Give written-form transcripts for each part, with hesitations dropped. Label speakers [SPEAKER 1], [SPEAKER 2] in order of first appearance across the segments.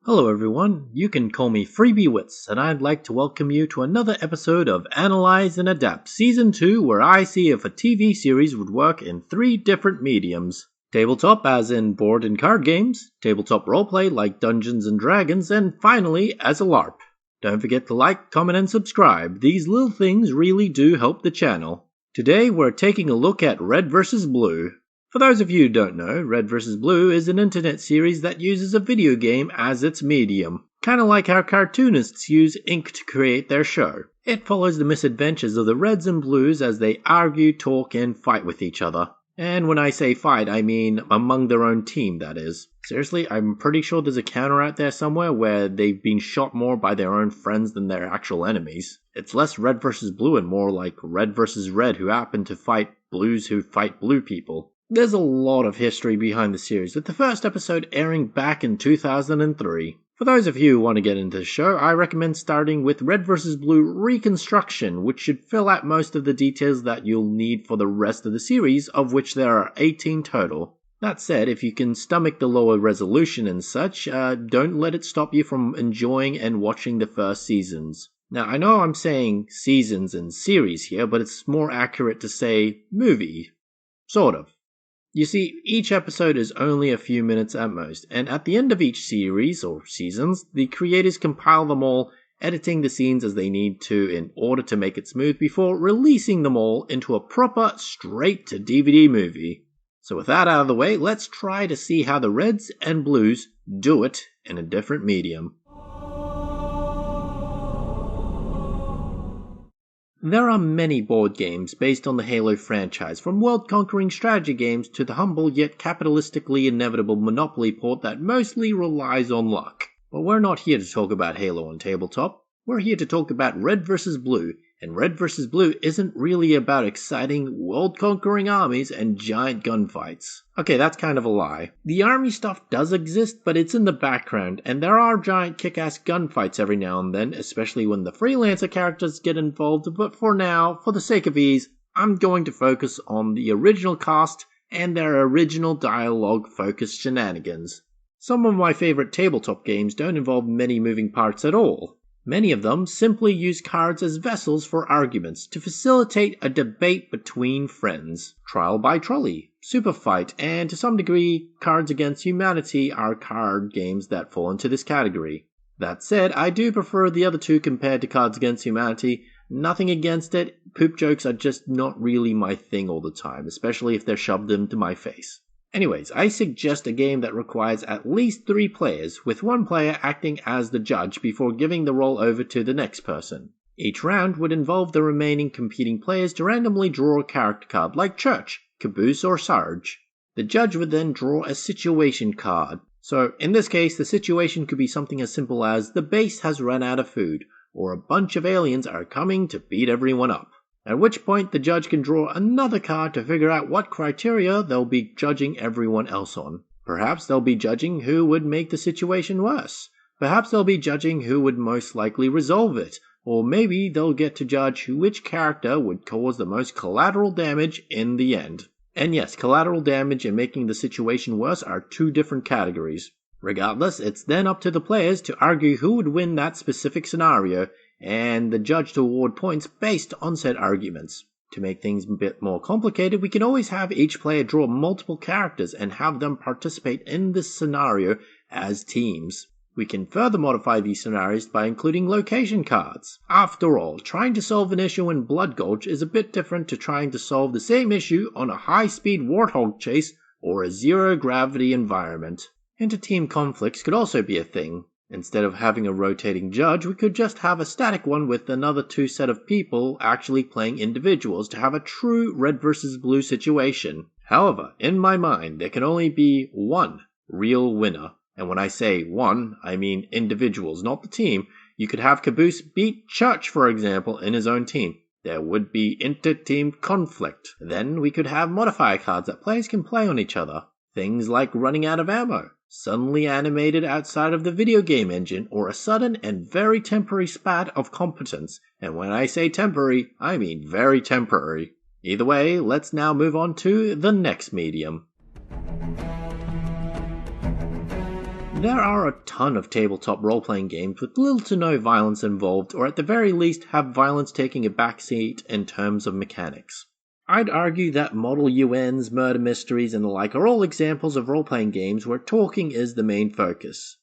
[SPEAKER 1] Hello everyone, you can call me Freebie Wits, and I'd like to welcome you to another episode of Analyse and Adapt Season 2, where I see if a TV series would work in 3 different mediums. Tabletop as in board and card games, tabletop roleplay like Dungeons and Dragons, and finally as a LARP. Don't forget to like, comment and subscribe, these little things really do help the channel. Today we're taking a look at Red vs. Blue. For those of you who don't know, Red vs. Blue is an internet series that uses a video game as its medium. Kinda like how cartoonists use ink to create their show. It follows the misadventures of the Reds and Blues as they argue, talk, and fight with each other. And when I say fight, I mean among their own team, that is. Seriously, I'm pretty sure there's a counter out there somewhere where they've been shot more by their own friends than their actual enemies. It's less Red vs. Blue and more like Red vs. Red who happen to fight Blues who fight Blue people. There's a lot of history behind the series, with the first episode airing back in 2003. For those of you who want to get into the show, I recommend starting with Red vs. Blue Reconstruction, which should fill out most of the details that you'll need for the rest of the series, of which there are 18 total. That said, if you can stomach the lower resolution and such, don't let it stop you from enjoying and watching the first seasons. Now, I know I'm saying seasons and series here, but it's more accurate to say movie. Sort of. You see, each episode is only a few minutes at most, and at the end of each series, or seasons, the creators compile them all, editing the scenes as they need to in order to make it smooth before releasing them all into a proper, straight-to-DVD movie. So with that out of the way, let's try to see how the Reds and Blues do it in a different medium. There are many board games based on the Halo franchise, from world-conquering strategy games to the humble yet capitalistically inevitable Monopoly port that mostly relies on luck. But we're not here to talk about Halo on tabletop. We're here to talk about Red vs. Blue, and Red vs. Blue isn't really about exciting, world-conquering armies and giant gunfights. Okay, that's kind of a lie. The army stuff does exist, but it's in the background, and there are giant kick-ass gunfights every now and then, especially when the freelancer characters get involved, but for now, for the sake of ease, I'm going to focus on the original cast and their original dialogue-focused shenanigans. Some of my favorite tabletop games don't involve many moving parts at all. Many of them simply use cards as vessels for arguments to facilitate a debate between friends. Trial by Trolley, Super Fight, and to some degree, Cards Against Humanity are card games that fall into this category. That said, I do prefer the other two compared to Cards Against Humanity. Nothing against it, poop jokes are just not really my thing all the time, especially if they're shoved into my face. Anyways, I suggest a game that requires at least 3 players, with one player acting as the judge before giving the role over to the next person. Each round would involve the remaining competing players to randomly draw a character card like Church, Caboose, or Sarge. The judge would then draw a situation card. So, in this case, the situation could be something as simple as the base has run out of food, or a bunch of aliens are coming to beat everyone up. At which point the judge can draw another card to figure out what criteria they'll be judging everyone else on. Perhaps they'll be judging who would make the situation worse. Perhaps they'll be judging who would most likely resolve it. Or maybe they'll get to judge which character would cause the most collateral damage in the end. And yes, collateral damage and making the situation worse are 2 different categories. Regardless, it's then up to the players to argue who would win that specific scenario, and the judge to award points based on said arguments. To make things a bit more complicated, we can always have each player draw multiple characters and have them participate in this scenario as teams. We can further modify these scenarios by including location cards. After all, trying to solve an issue in Blood Gulch is a bit different to trying to solve the same issue on a high-speed warthog chase or a zero-gravity environment. Inter-team conflicts could also be a thing. Instead of having a rotating judge, we could just have a static one with another 2 set of people actually playing individuals to have a true Red vs. Blue situation. However, in my mind, there can only be one real winner. And when I say one, I mean individuals, not the team. You could have Caboose beat Church, for example, in his own team. There would be inter-team conflict. Then we could have modifier cards that players can play on each other. Things like running out of ammo, suddenly animated outside of the video game engine, or a sudden and very temporary spat of competence. And when I say temporary, I mean very temporary. Either way, let's now move on to the next medium. There are a ton of tabletop role-playing games with little to no violence involved, or at the very least have violence taking a backseat in terms of mechanics. I'd argue that Model UNs, murder mysteries, and the like are all examples of role-playing games where talking is the main focus.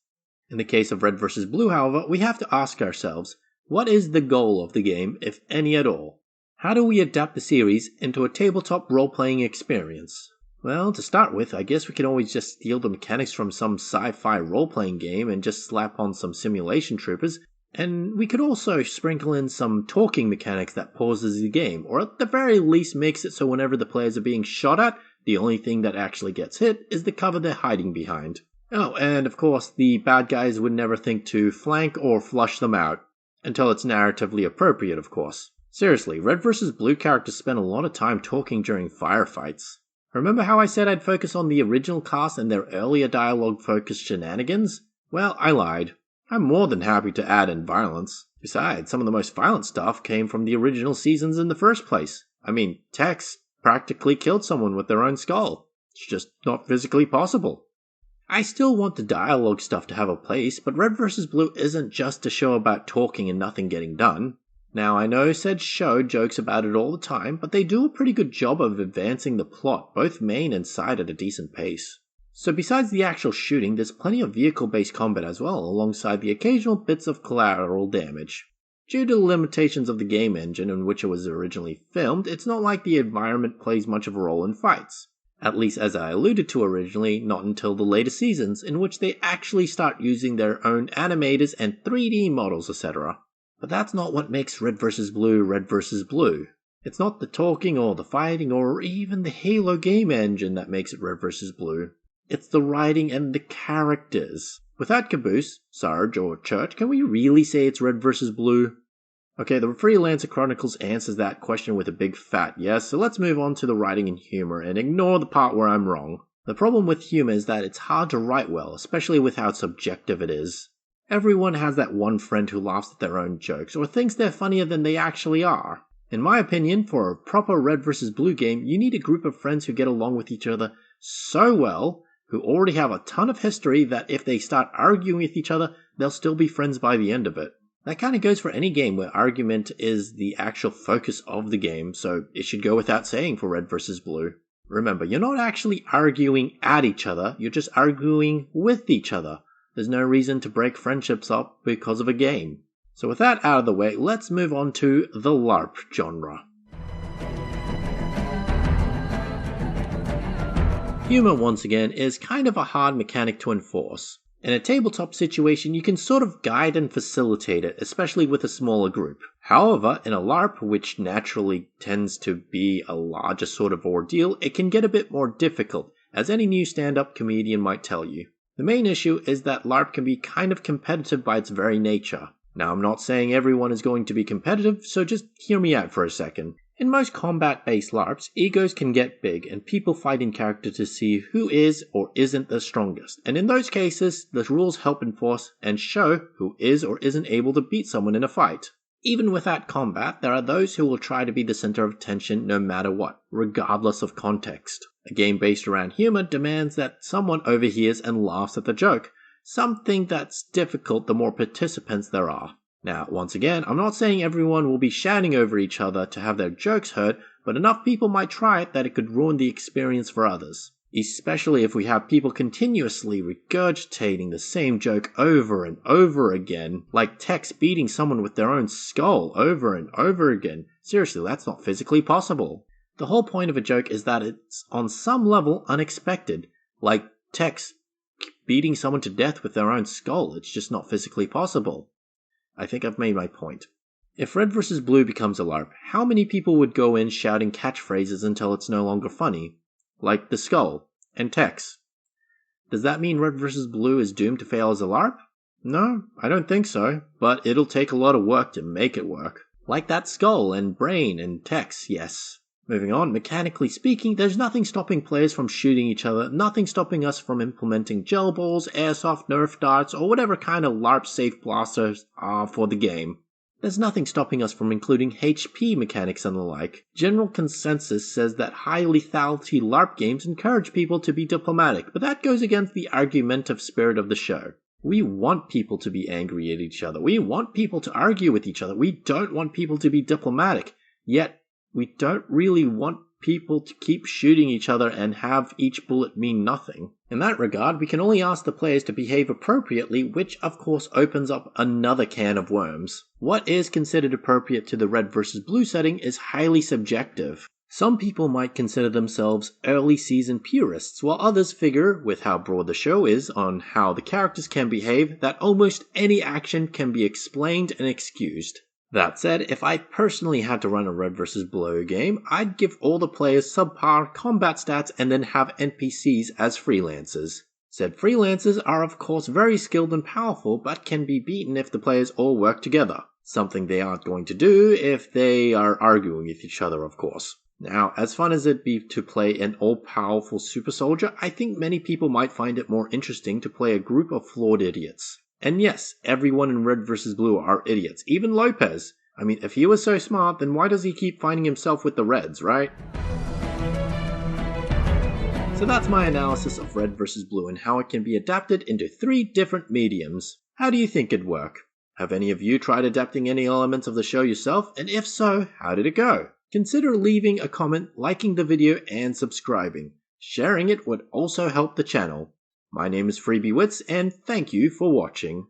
[SPEAKER 1] In the case of Red vs. Blue, however, we have to ask ourselves, what is the goal of the game, if any at all? How do we adapt the series into a tabletop role-playing experience? Well, to start with, I guess we can always just steal the mechanics from some sci-fi role-playing game and just slap on some simulation troopers, and we could also sprinkle in some talking mechanics that pauses the game, or at the very least makes it so whenever the players are being shot at, the only thing that actually gets hit is the cover they're hiding behind. Oh, and of course, the bad guys would never think to flank or flush them out, until it's narratively appropriate, of course. Seriously, Red vs. Blue characters spend a lot of time talking during firefights. Remember how I said I'd focus on the original cast and their earlier dialogue-focused shenanigans? Well, I lied. I'm more than happy to add in violence. Besides, some of the most violent stuff came from the original seasons in the first place. I mean, Tex practically killed someone with their own skull. It's just not physically possible. I still want the dialogue stuff to have a place, but Red vs. Blue isn't just a show about talking and nothing getting done. Now, I know said show jokes about it all the time, but they do a pretty good job of advancing the plot, both main and side, at a decent pace. So besides the actual shooting, there's plenty of vehicle-based combat as well, alongside the occasional bits of collateral damage. Due to the limitations of the game engine in which it was originally filmed, it's not like the environment plays much of a role in fights. At least as I alluded to originally, not until the later seasons, in which they actually start using their own animators and 3D models, etc. But that's not what makes Red vs. Blue. It's not the talking or the fighting or even the Halo game engine that makes it Red vs. Blue. It's the writing and the characters. Without Caboose, Sarge, or Church, can we really say it's Red vs. Blue? Okay, the Freelancer Chronicles answers that question with a big fat yes, so let's move on to the writing and humor and ignore the part where I'm wrong. The problem with humor is that it's hard to write well, especially with how subjective it is. Everyone has that one friend who laughs at their own jokes, or thinks they're funnier than they actually are. In my opinion, for a proper Red vs. Blue game, you need a group of friends who get along with each other so well, who already have a ton of history that if they start arguing with each other, they'll still be friends by the end of it. That kind of goes for any game where argument is the actual focus of the game, so it should go without saying for Red vs. Blue. Remember, you're not actually arguing at each other, you're just arguing with each other. There's no reason to break friendships up because of a game. So with that out of the way, let's move on to the Larp genre. Humor, once again, is kind of a hard mechanic to enforce. In a tabletop situation, you can sort of guide and facilitate it, especially with a smaller group. However, in a LARP, which naturally tends to be a larger sort of ordeal, it can get a bit more difficult, as any new stand-up comedian might tell you. The main issue is that LARP can be kind of competitive by its very nature. Now, I'm not saying everyone is going to be competitive, so just hear me out for a second. In most combat-based LARPs, egos can get big and people fight in character to see who is or isn't the strongest. And in those cases, the rules help enforce and show who is or isn't able to beat someone in a fight. Even without combat, there are those who will try to be the center of attention no matter what, regardless of context. A game based around humor demands that someone overhears and laughs at the joke, something that's difficult the more participants there are. Now, once again, I'm not saying everyone will be shouting over each other to have their jokes heard, but enough people might try it that it could ruin the experience for others. Especially if we have people continuously regurgitating the same joke over and over again, like Tex beating someone with their own skull over and over again. Seriously, that's not physically possible. The whole point of a joke is that it's on some level unexpected, like Tex beating someone to death with their own skull. It's just not physically possible. I think I've made my point. If Red vs. Blue becomes a LARP, how many people would go in shouting catchphrases until it's no longer funny? Like the skull and Tex. Does that mean Red vs. Blue is doomed to fail as a LARP? No, I don't think so, but it'll take a lot of work to make it work. Like that skull and brain and Tex, yes. Moving on, mechanically speaking, there's nothing stopping players from shooting each other, nothing stopping us from implementing gel balls, airsoft, nerf darts, or whatever kind of LARP safe blasters are for the game. There's nothing stopping us from including HP mechanics and the like. General consensus says that high lethality LARP games encourage people to be diplomatic, but that goes against the argumentative spirit of the show. We want people to be angry at each other. We want people to argue with each other. We don't want people to be diplomatic. Yet, we don't really want people to keep shooting each other and have each bullet mean nothing. In that regard, we can only ask the players to behave appropriately, which of course opens up another can of worms. What is considered appropriate to the red versus blue setting is highly subjective. Some people might consider themselves early season purists, while others figure, with how broad the show is on how the characters can behave, that almost any action can be explained and excused. That said, if I personally had to run a red versus blue game, I'd give all the players subpar combat stats and then have NPCs as freelancers. Said freelancers are of course very skilled and powerful, but can be beaten if the players all work together. Something they aren't going to do if they are arguing with each other, of course. Now, as fun as it'd be to play an all-powerful super soldier, I think many people might find it more interesting to play a group of flawed idiots. And yes, everyone in red versus blue are idiots, even Lopez. I mean, if he was so smart, then why does he keep finding himself with the reds, right? So that's my analysis of red versus blue and how it can be adapted into 3 different mediums. How do you think it'd work? Have any of you tried adapting any elements of the show yourself? And if so, how did it go? Consider leaving a comment, liking the video, and subscribing. Sharing it would also help the channel. My name is FreebieWits, and thank you for watching.